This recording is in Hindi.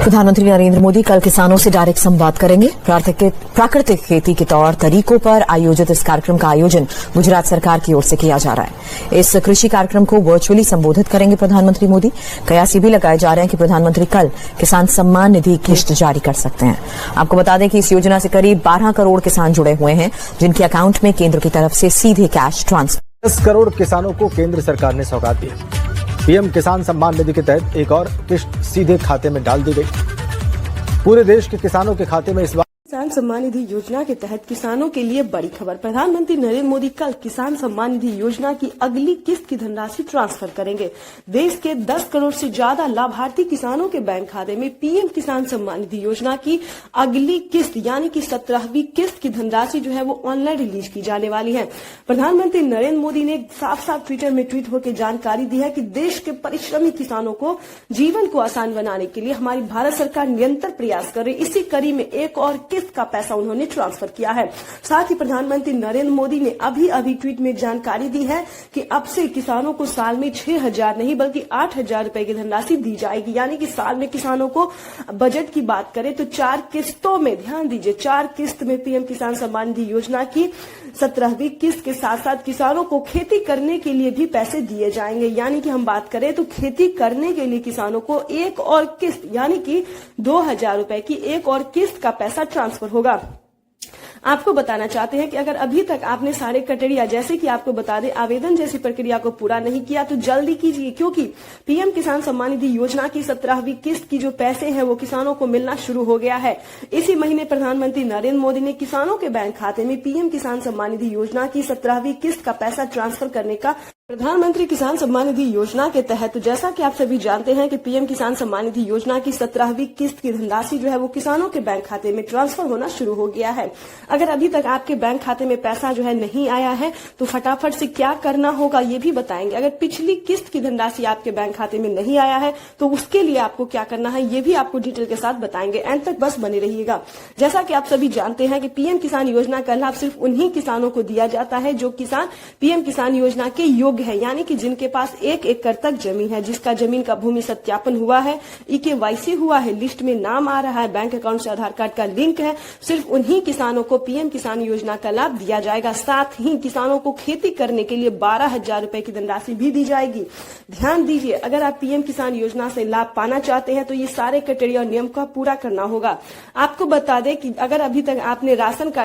प्रधानमंत्री नरेंद्र मोदी कल किसानों से डायरेक्ट संवाद करेंगे। प्राकृतिक खेती के तौर तरीकों पर आयोजित इस कार्यक्रम का आयोजन गुजरात सरकार की ओर से किया जा रहा है। इस कृषि कार्यक्रम को वर्चुअली संबोधित करेंगे प्रधानमंत्री मोदी। कयास ये भी लगाए जा रहे हैं कि प्रधानमंत्री कल किसान सम्मान निधि किश्त जारी कर सकते हैं। आपको बता दें कि इस योजना से करीब 12 करोड़ किसान जुड़े हुए हैं, जिनके अकाउंट में केंद्र की तरफ से सीधे कैश ट्रांसफर। 10 करोड़ किसानों को केंद्र सरकार ने सौगात दी। पीएम किसान सम्मान निधि के तहत एक और किश्त सीधे खाते में डाल दी गई। पूरे देश के किसानों के खाते में इस बार किसान सम्मान निधि योजना के तहत किसानों के लिए बड़ी खबर। प्रधानमंत्री नरेंद्र मोदी कल किसान सम्मान निधि योजना की अगली किस्त की धनराशि ट्रांसफर करेंगे। देश के 10 करोड़ से ज्यादा लाभार्थी किसानों के बैंक खाते में पीएम किसान सम्मान निधि योजना की अगली किस्त यानी कि 17वीं किस्त की धनराशि जो है वो ऑनलाइन रिलीज की जाने वाली है। प्रधानमंत्री नरेंद्र मोदी ने साफ साफ ट्विटर में ट्वीट होकर जानकारी दी है कि देश के परिश्रमी किसानों को जीवन को आसान बनाने के लिए हमारी भारत सरकार निरंतर प्रयास कर रही। इसी कड़ी में एक और किस्त का पैसा उन्होंने ट्रांसफर किया है। साथ ही प्रधानमंत्री नरेंद्र मोदी ने अभी ट्वीट में जानकारी दी है कि अब से किसानों को साल में 6,000 नहीं बल्कि 8,000 रुपए की धनराशि दी जाएगी। यानी कि साल में किसानों को बजट की बात करें तो 4 किस्तों में, ध्यान दीजिए, 4 किस्त में पीएम किसान सम्मान निधि योजना की 17वीं किस्त के साथ साथ किसानों को खेती करने के लिए भी पैसे दिए जाएंगे। यानी कि हम बात करें तो खेती करने के लिए किसानों को एक और किस्त यानी कि 2,000 रुपए की एक और किस्त का पैसा ट्रांसफर होगा। आपको बताना चाहते हैं कि अगर अभी तक आपने सारे क्राइटेरिया, जैसे कि आपको बता दें, आवेदन जैसी प्रक्रिया को पूरा नहीं किया तो जल्दी कीजिए, क्योंकि पीएम किसान सम्मान निधि योजना की 17वीं किस्त की जो पैसे हैं वो किसानों को मिलना शुरू हो गया है। इसी महीने प्रधानमंत्री नरेंद्र मोदी ने किसानों के बैंक खाते में पीएम किसान सम्मान निधि योजना की 17वीं किस्त का पैसा ट्रांसफर करने का प्रधानमंत्री किसान सम्मान निधि योजना के तहत, तो जैसा कि आप सभी जानते हैं कि पीएम किसान सम्मान निधि योजना की 17वीं किस्त की धनराशि जो है वो किसानों के बैंक खाते में ट्रांसफर होना शुरू हो गया है। अगर अभी तक आपके बैंक खाते में पैसा जो है नहीं आया है तो फटाफट से क्या करना होगा ये भी बताएंगे। अगर पिछली किस्त की धनराशि आपके बैंक खाते में नहीं आया है तो उसके लिए आपको क्या करना है ये भी आपको डिटेल के साथ बताएंगे। एंड तक बस बने रहिएगा। जैसा कि आप सभी जानते हैं कि पीएम किसान योजना का लाभ सिर्फ उन्हीं किसानों को दिया जाता है जो किसान पीएम किसान योजना के योग्य है, यानी कि जिनके पास 1 एकड़ तक जमीन है, जिसका जमीन का भूमि सत्यापन हुआ है, EKYC हुआ है, लिस्ट में नाम आ रहा है, बैंक अकाउंट से आधार कार्ड का लिंक है, सिर्फ उन्हीं किसानों को पीएम किसान योजना का लाभ दिया जाएगा। साथ ही किसानों को खेती करने के लिए 12,000 रुपए की धनराशि भी दी जाएगी। ध्यान दीजिए, अगर आप पीएम किसान योजना से लाभ पाना चाहते हैं तो ये सारे क्राइटेरिया और नियम का पूरा करना होगा। आपको बता दें कि अगर अभी तक आपने राशन कार्ड